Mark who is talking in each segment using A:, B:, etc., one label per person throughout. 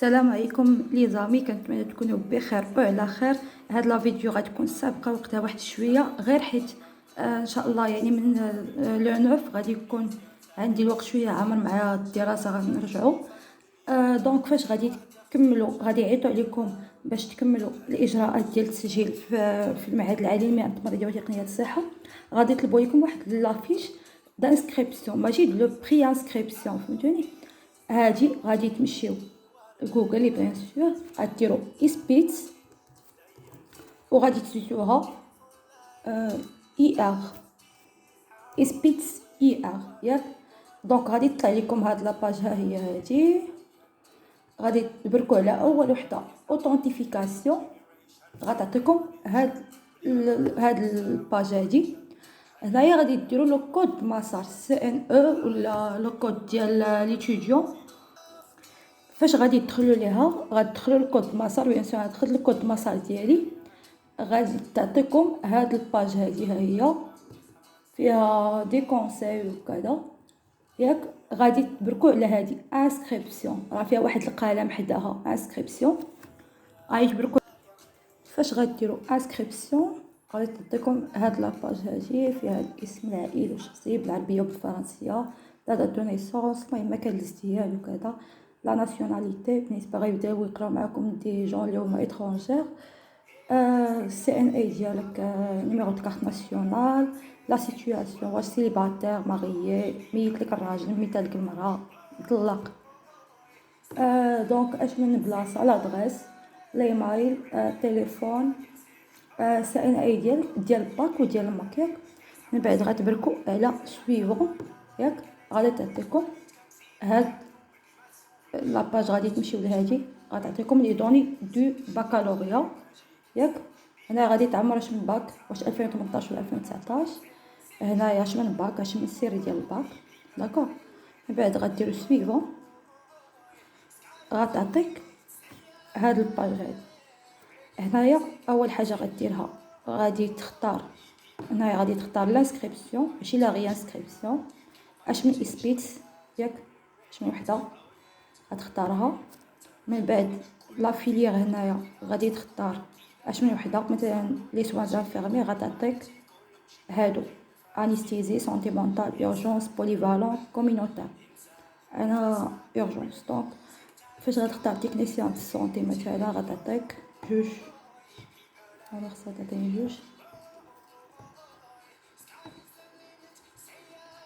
A: السلام عليكم لي زامي، كنتمنى تكونوا بخير وعلى خير. هاد لا فيديو غتكون سابقه وقتها واحد شويه، غير حيت ان شاء الله يعني من لو 9 غادي يكون عندي الوقت شويه عامر مع الدراسه، غنرجعوا. دونك فاش غادي تكملوا غادي يعيطوا عليكم باش تكملوا الاجراءات ديال التسجيل في المعهد العالمي للتمريض وتقنيه الصحه. غادي يطلبوا لكم واحد لافيش دانسكريبسيون، ماشي لو بري انسكريبسيون، فهمتوني؟ هادي غادي تمشيو جوجل بيان سور، غديروا اسبيتس وغادي تزيدوها اي ار، اسبيتس اي ار، ياك؟ دونك غادي تطلع لكم هاد لاباج، ها هي هادي. غادي تبركوا على اول وحده اوثنتيفيكاسيون، غتعطيكم هاد الباج هادي. هنايا غادي ديروا لو كود مسار سي ان او ولا لو كود ديال ليتيديون. فاش غادي تدخلوا ليها غتدخلوا الكود مسار، بيان سور غندخل الكود مسار ديالي. غادي تعطيكم هاد الباج هادي، ها هي فيها دي كونساي وكذا، ياك؟ غادي تبركوا على هادي انسكريبسيون، راه فيها واحد القلم حداها انسكريبسيون، غادي تبركوا. فاش غديروا انسكريبسيون غادي تعطيكم هاد لاباج هادي فيها الاسم العائلي والشخصي بالعربيه وبالفرنسيه، لا دات دو نيسونس، المهم مكان الازدياد وكذا، لا ناسيوناليتي بالنسبه غيبداو يقراو معاكم دي جون اللي هما اترونجير، سي ان اي ديالك، نيميرو دو كارت ناسيونال، لا سيتوياسيون، واش سيليباتير، ماريي، ميت لك الراجل، ميت لك المراه، مطلق. دونك اش من بلاصه، لادريس، ليمايل، تليفون، سي ان اي ديال الباك وديال الماك، ياك؟ من بعد غتبركوا على سويفون، ياك؟ غادي تعطيكم هاد لاباج، غادي تمشيو لهادي غتعطيكم لي دوني دو بكالوريا، ياك؟ هنا غادي تعمر اش من باك، واش 2018 ولا 2019. هنايا اش من باك، اش من السيري ديال الباك، داكوغ؟ من بعد غديروا سويفون، غتعطيك هاد الباج هادي. هنايا اول حاجه غديرها غادي تختار، هنايا غادي تختار لانسكريبسيون ماشي لا غي انسكريبسيون، اش من اسبيتس، ياك؟ اش من وحده غتختارها. من بعد لا فيليير، هنايا غادي تختار اش من وحده، مثلا لي سوان انفيرمي غتعطيك هادو انستيزي، سونتي مونطال، اورجونس، بوليفالون، كومينوتير. انا اورجونس، دونك فاش غتختار تكنيسيان دو سونتي مثلا غتعطيك جوج، انا خصها تعطيني جوج.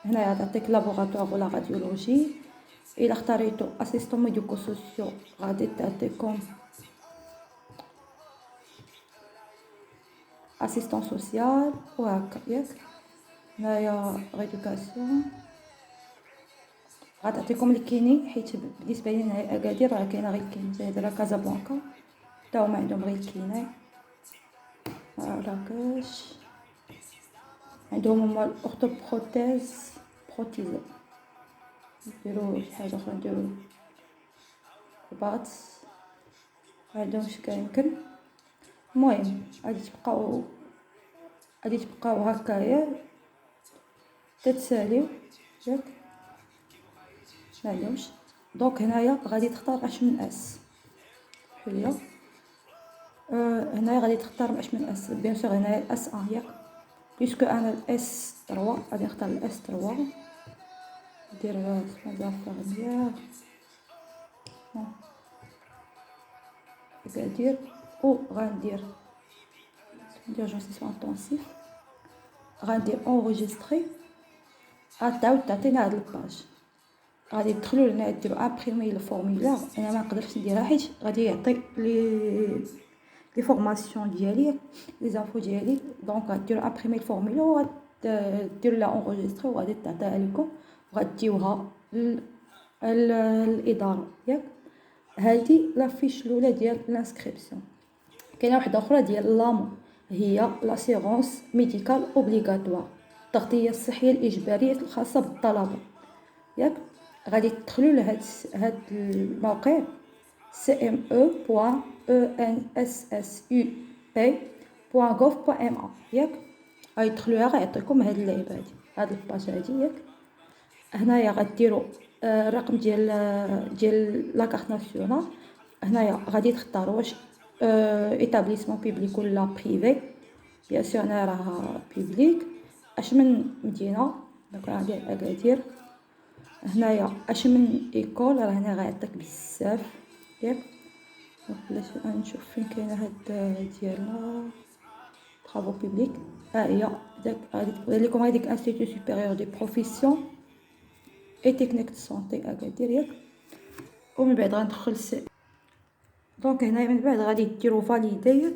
A: هنايا غتعطيك لابوغاتوار ولا راديولوجي. الا اختاريتو اسيستون ميديكو سوسيو غادي تعطيكم اسيستون سوسيال وهكا، ياك؟ هنايا ريدوكاسيون غتعطيكم الكيني، حيت بالنسبه لي هنايا اكادير راه كاينه غير الكيني، زائد راه كازابلانكا حتى هما عندهم غير الكيني. مراكش عندهم هما الاورتوبروتيز، بروتيز، نديرو شي حاجه اخرى، نديرو الباط، معندهمش كيمكن. المهم غادي تبقاو هكايا تتساليو، ياك؟ معندهمش. دونك هنايا غادي تختار اش من اس حليه. هنايا غادي تختار اش من اس، بيان سور هنايا الاس ان، ياك؟ بيسكو انا الاس 3 غادي نختار الاس 3، ندير سبونسر فيرميير غادير، و غندير جونسي سو انتونسيف، غندير اونغيستري. غتعاود تعطينا هاد الباج، غادي تدخلوا لهنا ديروا امبريمي الفورمولير. انا ما نقدرش نديرها حيت غادي يعطي لي فورماسيون ديالي، لي زانفو ديالي. دونك غديروا امبريمي الفورمولير وغاديروا لا اونغيستري وغادي تعطيها لكم وغاديوها للاداره، ياك؟ هذه لافيش الاولى ديال لانسكريبسيون. كاينه واحده اخرى ديال لامو، هي لاسيغونس ميديكال اوبليغاتوار، التغطيه الصحيه الاجباريه الخاصه بالطلبه، ياك؟ غادي تدخلوا لهاد الموقع cme.enssub.gov.ma، ياك؟ غادي تدخلوها غيعطيكم هاد اللعيبه هادي، هاد الباج هادي، ياك؟ هنايا غديروا الرقم ديال لا كارت ناسيونال، هنايا غادي تختاروا واش ايتابليسمون بيبليك ولا بريفي. بيان سور انا راه بيبليك. اش من مدينه، دونك غادي اكادير. هنايا اش من ايكول، راه هنا غيعطيك بزاف ياك. دونك بلاش نشوف فين كاينه هاد ديالنا طرافو بيبليك. هي داك غادي تقول لكم هذيك انستيتوت سوبيريور دي بروفيسيون اي تكنيك دو سونتي اكادير ياك. ومن بعد غندخل دونك هنايا من بعد غادي ديروا فاليدي ياك،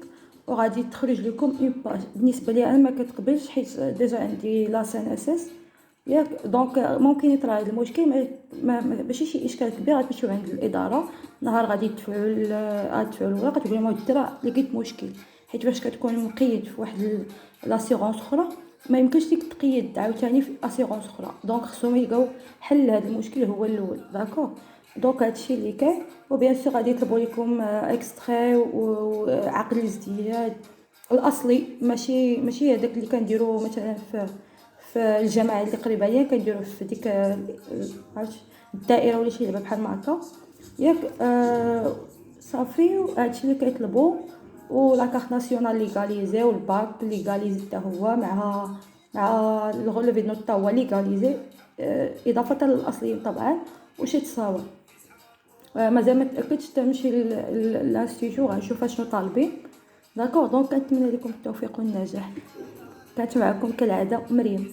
A: وغادي تخرج لكم اون باج. بالنسبه لي انا ما كتقبلش حيت ديجا عندي لا سي ان اس اس ياك. دونك ممكن يطرا هذا المشكل، ماشي شي اشكال كبير. غتمشيو عند الاداره نهار غادي تدفعوا الورق، تقول لهم الدرا لقيت مشكل. حيت باش كتكون مقيد في واحد لاسيغونس اخرى ما يمكنش ليك تقيد عاوتاني في اسيغونس اخرى. دونك خصهم يلقاو حل لهذا المشكل هو الاول. داكوغ. دونك هادشي اللي كاين. وبيان سور غادي يطلبوا لكم اكستري وعقد الازدياد الاصلي، ماشي هذاك اللي كنديروا مثلا في الجامعه اللي قريبه ليا، كنديروا في ديك عرفت الدائره ولا شي لعبه بحال ما هكا ياك. صافي هادشي اللي كيطلبوا. ولا كارت ناسيونال ليغاليزي والباك ليغاليزي حتى هو مع الغولوفي دو نوت تا هو ليغاليزي اضافه للاصليين طبعا وشي تصاور. مازال ما تاكدتش تمشي للانستيتو غنشوف اشنو طالبين. داكوغ. دونك كنتمنى لكم التوفيق والنجاح. كانت معكم كالعاده مريم.